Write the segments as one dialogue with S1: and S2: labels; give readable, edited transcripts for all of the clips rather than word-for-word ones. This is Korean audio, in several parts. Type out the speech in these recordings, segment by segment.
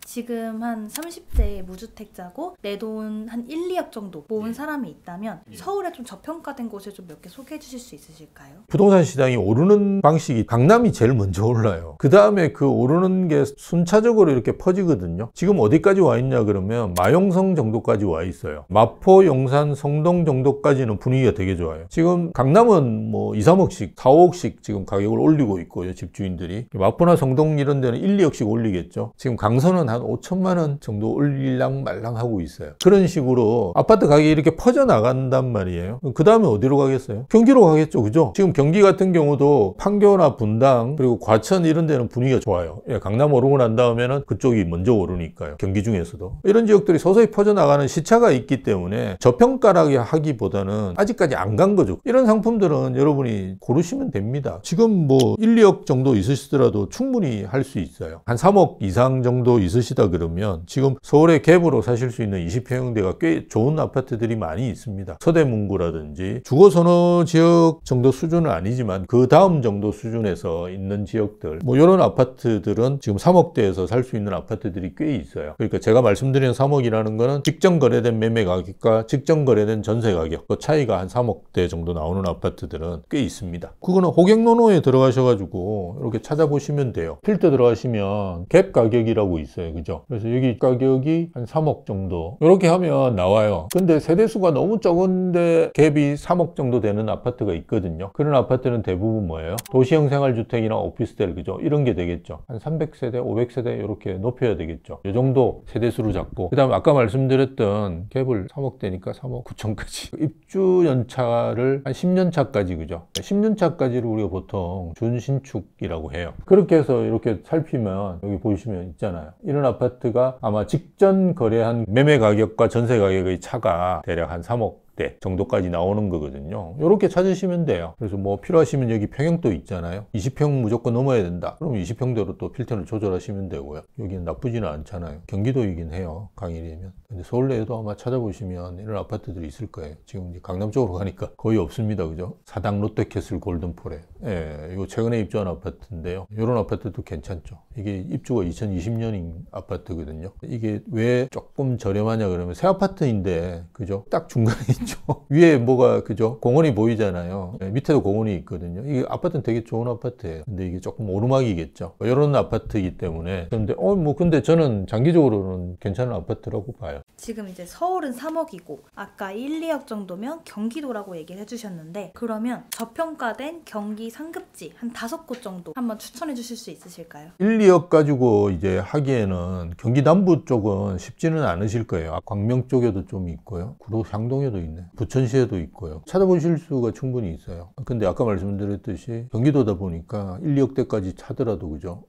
S1: 지금 한 30대 무주택자고 내 돈 한 1, 2억 정도 모은 사람이 있다면 서울에 좀 저평가된 곳을 좀 몇 개 소개해 주실 수 있으실까요?
S2: 부동산 시장이 오르는 방식이 강남이 제일 먼저 올라요. 그 다음에 그 오르는 게 순차적으로 이렇게 퍼지거든요. 지금 어디까지 와 있냐 그러면 마용성 정도까지 와 있어요. 마포, 용산, 성동 정도까지는 분위기가 되게 좋아요. 지금 강남은 뭐 2, 3억씩, 4, 5억씩 지금 가격을 올리고 있고요. 집주인들이. 마포나 성동 이런 데는 1, 2억씩 올리겠죠. 지금 강서는 한 5천만 원 정도 올릴랑 말랑 하고 있어요. 그런 식으로 아파트 가격이 이렇게 퍼져나간단 말이에요. 그 다음에 어디로 가겠어요? 경기로 가겠죠. 그죠? 지금 경기 같은 경우도 판교나 분당 그리고 과천 이런 데는 분위기가 좋아요. 강남 오르고 난 다음에는 그쪽이 먼저 오르니까요. 경기 중에서도. 이런 지역들이 서서히 퍼져나가는 시차가 있기 때문에 저평가라고 하기보다는 아직까지 안 간 거죠. 이런 상품들은 여러분이 고르시면 됩니다. 지금 뭐 1, 2억 정도 있으시더라도 충분히 할 수 있어요. 한 3억 이상 정도 있으시다 그러면 지금 서울의 갭으로 사실 수 있는 20평형대가 꽤 좋은 아파트들이 많이 있습니다. 서대문구라든지 주거선호 지역 정도 수준은 아니지만 그 다음 정도 수준에서 있는 지역들 뭐 이런 아파트들은 지금 3억대에서 살 수 있는 아파트들이 꽤 있어요. 그러니까 제가 말씀드리는 3억이라는 거는 직전 거래된 매매 가격과 직전 거래된 전세 가격 그 차이가 한 3억대 정도 나오는 아파트들은 꽤 있습니다. 그거는 호갱노노에 들어가셔가지고 이렇게 찾아보시면 돼요. 필터 들어가시면 갭 가격이라고 있어요. 그죠? 그래서 여기 가격이 한 3억 정도 이렇게 하면 나와요. 근데 세대수가 너무 적은데 갭이 3억 정도 되는 아파트가 있거든요. 그런 아파트는 대부분 뭐예요? 도시형 생활주택이나 오피스텔 그죠? 이런 게 되겠죠. 한 300세대, 500세대 이렇게 높여야 되겠죠. 이 정도 세대수로 잡고 그 다음 아까 말씀드렸던 갭을 3억대니까 3억 9천까지 입주 연차를 한 10년 차까지 그죠? 10년 차까지를 우리가 보통 준신축이라고 해요. 그렇게 해서 이렇게 살피면 여기 보시면 있잖아요. 이런 아파트가 아마 직전 거래한 매매 가격과 전세 가격의 차가 대략 한 3억 정도까지 나오는 거거든요. 이렇게 찾으시면 돼요. 그래서 뭐 필요하시면 여기 평형도 있잖아요. 20평 무조건 넘어야 된다. 그럼 20평대로 또 필터를 조절하시면 되고요. 여기는 나쁘지는 않잖아요. 경기도이긴 해요. 강일이면. 근데 서울 내에도 아마 찾아보시면 이런 아파트들이 있을 거예요. 지금 이제 강남 쪽으로 가니까 거의 없습니다. 그죠? 사당 롯데캐슬 골든폴에. 예, 이거 최근에 입주한 아파트인데요. 이런 아파트도 괜찮죠. 이게 입주가 2020년인 아파트거든요. 이게 왜 조금 저렴하냐 그러면 새 아파트인데 그죠? 딱 중간에 있죠. 위에 뭐가 그죠? 공원이 보이잖아요. 네, 밑에도 공원이 있거든요. 이게 아파트는 되게 좋은 아파트예요. 근데 이게 조금 오르막이겠죠. 이런 아파트이기 때문에 그런데 근데 저는 장기적으로는 괜찮은 아파트라고 봐요.
S1: 지금 이제 서울은 3억이고 아까 1, 2억 정도면 경기도라고 얘기를 해주셨는데 그러면 저평가된 경기 상급지 한 5곳 정도 한번 추천해 주실 수 있으실까요?
S2: 1, 2억 가지고 이제 하기에는 경기 남부 쪽은 쉽지는 않으실 거예요. 광명 쪽에도 좀 있고요. 구로 향동에도 있네. 부천시에도 있고요. 찾아보실 수가 충분히 있어요. 근데 아까 말씀드렸듯이 경기도다 보니까 1, 2억대까지 차더라도 그죠?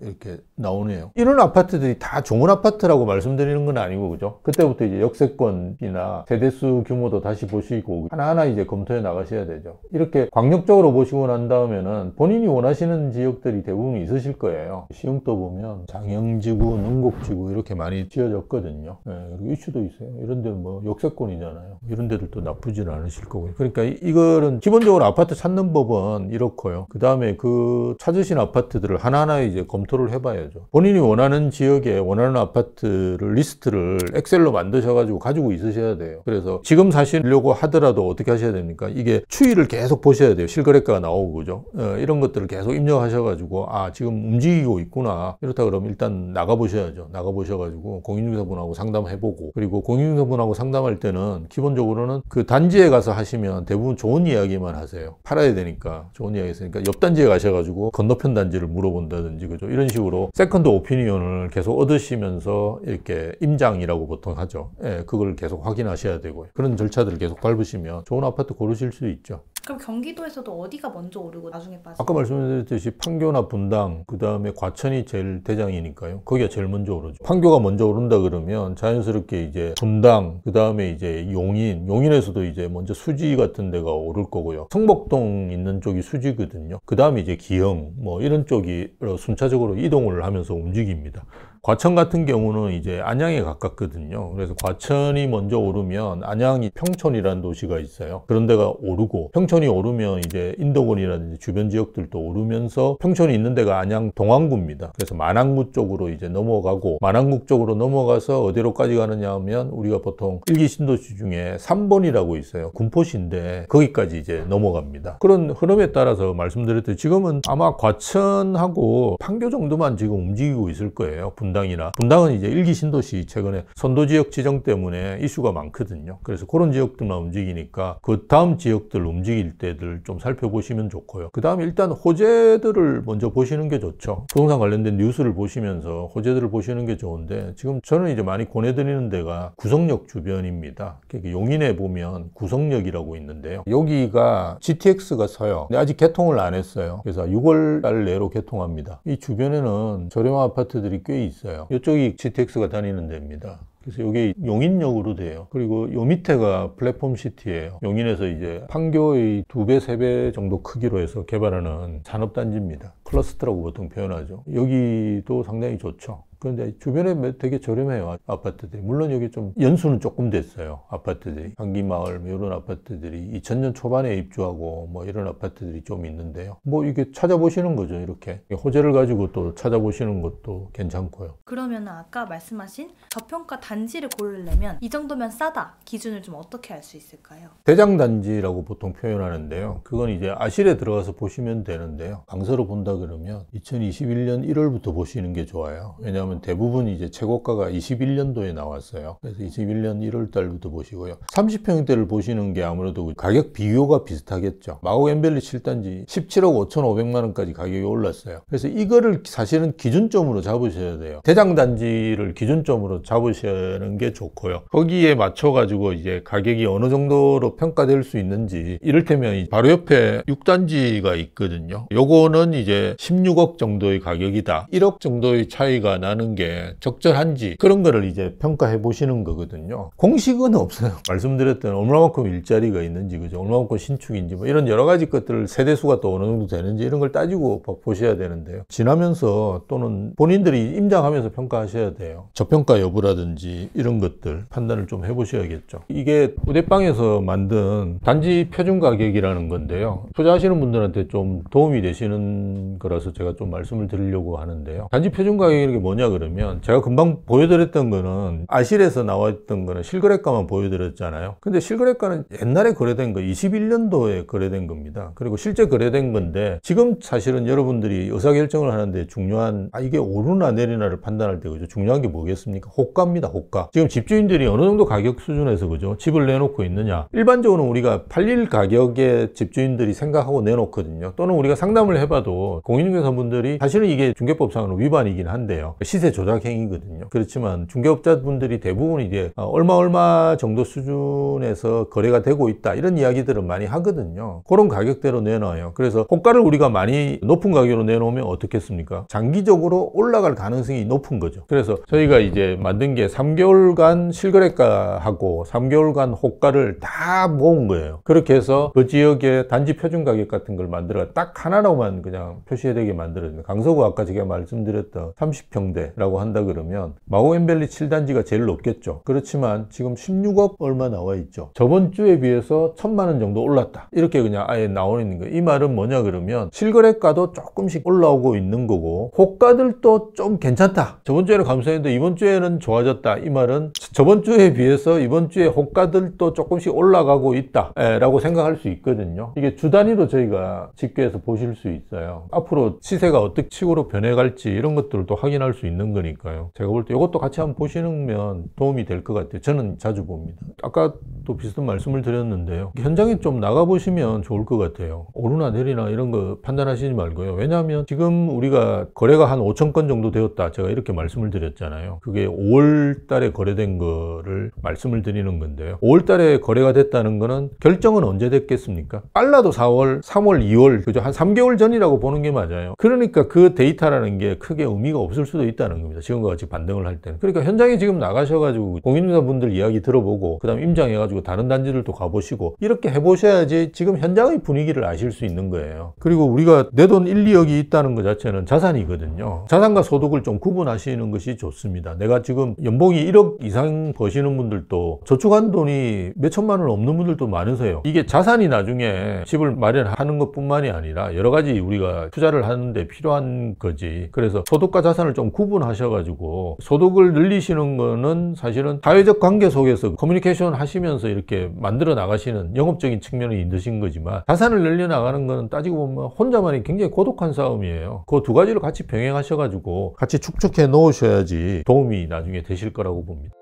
S2: 이렇게 나오네요. 이런 아파트들이 다 좋은 아파트라고 말씀드리는 건 아니고 그죠? 그때부터 이제 역세권이나 세대수 규모도 다시 보시고 하나하나 이제 검토해 나가셔야 되죠. 이렇게 광역적으로 보시고 난 다음에는 본인이 원하시는 지역들이 대부분 있으실 거예요. 시흥도 보면 장영지구, 능곡지구 이렇게 많이 지어졌거든요. 그리고 이슈도 있어요. 이런 데는 뭐 역세권이잖아요. 이런 데들도 나쁘지는 않으실 거고요. 그러니까 이거는 기본적으로 아파트 찾는 법은 이렇고요. 그 다음에 그 찾으신 아파트들을 하나하나 이제 검토를 해봐야죠. 본인이 원하는 지역에 원하는 아파트를 리스트를 엑셀로 만드셔가지고 가지고 있으셔야 돼요. 그래서 지금 사시려고 하더라도 어떻게 하셔야 됩니까? 이게 추이를 계속 보셔야 돼요. 실거래가가 나오고 그죠? 이런 것들을 계속 입력하셔가지고 지금 움직이고 있구나. 이렇다 그러면 일단 나가보셔야죠. 나가보셔가지고 공인중개사분하고 상담해보고 그리고 공인중개사분하고 상담할 때는 기본적으로는 그 단지에 가서 하시면 대부분 좋은 이야기만 하세요. 팔아야 되니까 좋은 이야기 있으니까 옆 단지에 가셔가지고 건너편 단지를 물어본다든지 그죠? 이런 식으로 세컨드 오피니언을 계속 얻으시면서 이렇게 임장이라고 보통 하죠. 그걸 계속 확인하셔야 되고요. 그런 절차들을 계속 밟으시면 좋은 아파트 고르실 수 있죠.
S1: 그럼 경기도에서도 어디가 먼저 오르고 나중에 빠지고?
S2: 아까 말씀드렸듯이 판교나 분당, 그 다음에 과천이 제일 대장이니까요. 거기가 제일 먼저 오르죠. 판교가 먼저 오른다 그러면 자연스럽게 이제 분당, 그 다음에 이제 용인에서도 이제 먼저 수지 같은 데가 오를 거고요. 성복동 있는 쪽이 수지거든요. 그 다음에 이제 기흥, 뭐 이런 쪽이 순차적으로 이동을 하면서 움직입니다. 과천 같은 경우는 이제 안양에 가깝거든요. 그래서 과천이 먼저 오르면 안양이 평촌이라는 도시가 있어요. 그런 데가 오르고, 평촌이 오르면 이제 인덕원이라든지 주변 지역들도 오르면서 평촌이 있는 데가 안양 동안구입니다. 그래서 만안구 쪽으로 이제 넘어가고, 만안구 쪽으로 넘어가서 어디로까지 가느냐 하면 우리가 보통 1기 신도시 중에 3번이라고 있어요. 군포시인데 거기까지 이제 넘어갑니다. 그런 흐름에 따라서 말씀드렸듯이 지금은 아마 과천하고 판교 정도만 지금 움직이고 있을 거예요. 분당이나. 분당은 이제 1기 신도시 최근에 선도지역 지정 때문에 이슈가 많거든요. 그래서 그런 지역들만 움직이니까 그 다음 지역들 움직일 때들 좀 살펴보시면 좋고요. 그 다음에 일단 호재들을 먼저 보시는 게 좋죠. 부동산 관련된 뉴스를 보시면서 호재들을 보시는 게 좋은데, 지금 저는 이제 많이 권해드리는 데가 구성역 주변입니다. 그러니까 용인에 보면 구성역이라고 있는데요. 여기가 GTX가 서요. 근데 아직 개통을 안 했어요. 그래서 6월 달 내로 개통합니다. 이 주변에는 저렴한 아파트들이 꽤 있어요. 이쪽이 GTX가 다니는 데입니다. 그래서 이게 용인역으로 돼요. 그리고 요 밑에가 플랫폼 시티예요. 용인에서 이제 판교의 2배, 3배 정도 크기로 해서 개발하는 산업단지입니다. 클러스터라고 보통 표현하죠. 여기도 상당히 좋죠. 그런데 주변에 되게 저렴해요, 아파트들이. 물론 여기 좀 연수는 조금 됐어요, 아파트들이. 한기마을 이런 아파트들이 2000년 초반에 입주하고 뭐 이런 아파트들이 좀 있는데요. 뭐 이게 찾아보시는 거죠, 이렇게. 호재를 가지고 또 찾아보시는 것도 괜찮고요.
S1: 그러면 아까 말씀하신 저평가 단지를 고르려면 이 정도면 싸다 기준을 좀 어떻게 알 수 있을까요?
S2: 대장단지라고 보통 표현하는데요. 그건 이제 아실에 들어가서 보시면 되는데요. 강서로 본다 그러면 2021년 1월부터 보시는 게 좋아요. 왜냐하면 대부분 이제 최고가가 21년도에 나왔어요. 그래서 21년 1월 달부터 보시고요. 30평대를 보시는 게 아무래도 가격 비교가 비슷하겠죠. 마곡 엠벨리 7단지 17억 5,500만 원까지 가격이 올랐어요. 그래서 이거를 사실은 기준점으로 잡으셔야 돼요. 대장단지를 기준점으로 잡으시는 게 좋고요. 거기에 맞춰가지고 이제 가격이 어느 정도로 평가될 수 있는지, 이를테면 바로 옆에 6단지가 있거든요. 요거는 이제 16억 정도의 가격이다. 1억 정도의 차이가 나는 게 적절한지, 그런 거를 이제 평가해 보시는 거거든요. 공식은 없어요. 말씀드렸던 얼마만큼 일자리가 있는지, 그죠? 얼마만큼 신축인지, 뭐 이런 여러 가지 것들을 세대수가 또 어느 정도 되는지 이런 걸 따지고 보셔야 되는데요. 지나면서 또는 본인들이 임장하면서 평가하셔야 돼요. 저평가 여부라든지 이런 것들 판단을 좀 해보셔야겠죠. 이게 우대빵에서 만든 단지 표준 가격이라는 건데요. 투자하시는 분들한테 좀 도움이 되시는 거라서 제가 좀 말씀을 드리려고 하는데요. 단지 표준 가격이 뭐냐 그러면, 제가 금방 보여드렸던 거는 아실에서 나와있던 거는 실거래가만 보여드렸잖아요. 근데 실거래가는 옛날에 거래된 거 21년도에 거래된 겁니다. 그리고 실제 거래된 건데, 지금 사실은 여러분들이 의사결정을 하는데 중요한, 이게 오르나 내리나를 판단할 때 그죠? 중요한 게 뭐겠습니까? 호가입니다. 호가. 지금 집주인들이 어느 정도 가격 수준에서 그죠? 집을 내놓고 있느냐. 일반적으로 우리가 팔릴 가격에 집주인들이 생각하고 내놓거든요. 또는 우리가 상담을 해봐도 공인중개사분들이 사실은 이게 중개법상으로 위반이긴 한데요. 시세 조작 행위거든요. 그렇지만 중개업자분들이 대부분 이제 얼마 정도 수준에서 거래가 되고 있다, 이런 이야기들은 많이 하거든요. 그런 가격대로 내놔요. 그래서 호가를 우리가 많이 높은 가격으로 내놓으면 어떻겠습니까? 장기적으로 올라갈 가능성이 높은 거죠. 그래서 저희가 이제 만든 게 3개월간 실거래가하고 3개월간 호가를 다 모은 거예요. 그렇게 해서 그 지역의 단지 표준 가격 같은 걸 만들어 딱 하나로만 그냥 표시되게 만들어요. 강서구 아까 제가 말씀드렸던 30평대라고 한다 그러면 마곡 엠벨리 7단지가 제일 높겠죠. 그렇지만 지금 16억 얼마 나와 있죠. 저번 주에 비해서 1,000만 원 정도 올랐다, 이렇게 그냥 아예 나와 있는 거예요. 이 말은 뭐냐 그러면, 실거래가도 조금씩 올라오고 있는 거고 호가들도 좀 괜찮다. 저번 주에는 감소했는데 이번 주에는 좋아졌다. 이 말은 저번 주에 비해서 이번 주에 호가들도 조금씩 올라가고 있다 라고 생각할 수 있거든요. 이게 주 단위로 저희가 집계해서 보실 수 있어요. 앞으로 시세가 어떻게 식으로 변해갈지 이런 것들을 또 확인할 수 있는 거니까요. 제가 볼 때 이것도 같이 한번 보시면 도움이 될 것 같아요. 저는 자주 봅니다. 아까 또 비슷한 말씀을 드렸는데요. 현장에 좀 나가보시면 좋을 것 같아요. 오르나 내리나 이런 거 판단하시지 말고요. 왜냐하면 지금 우리가 거래가 한 5천 건 정도 되었다, 제가 이렇게 말씀을 드렸잖아요. 그게 5월 달에 거래된 거를 말씀을 드리는 건데요. 5월 달에 거래가 됐다는 거는 결정은 언제 됐겠습니까? 빨라도 4월, 3월, 2월, 그죠? 한 3개월 전이라고 보는 게 맞아요. 그러니까 그 데이터라는 게 크게 의미가 없을 수도 있다. 있다는 겁니다. 지금과 같이 반등을 할 때는. 그러니까 현장에 지금 나가셔가지고 공인중개사분들 이야기 들어보고 그 다음 임장해가지고 다른 단지들도 가보시고 이렇게 해보셔야지 지금 현장의 분위기를 아실 수 있는 거예요. 그리고 우리가 내 돈 1, 2억이 있다는 것 자체는 자산이거든요. 자산과 소득을 좀 구분하시는 것이 좋습니다. 내가 지금 연봉이 1억 이상 버시는 분들도 저축한 돈이 몇 천만 원 없는 분들도 많으세요. 이게 자산이 나중에 집을 마련하는 것뿐만이 아니라 여러 가지 우리가 투자를 하는데 필요한 거지. 그래서 소득과 자산을 좀 구분하셔가지고 소득을 늘리시는 거는 사실은 사회적 관계 속에서 커뮤니케이션 하시면서 이렇게 만들어 나가시는 영업적인 측면이 있으신 거지만 자산을 늘려 나가는 거는 따지고 보면 혼자만이 굉장히 고독한 싸움이에요. 그 두 가지를 같이 병행하셔가지고 같이 축적해 놓으셔야지 도움이 나중에 되실 거라고 봅니다.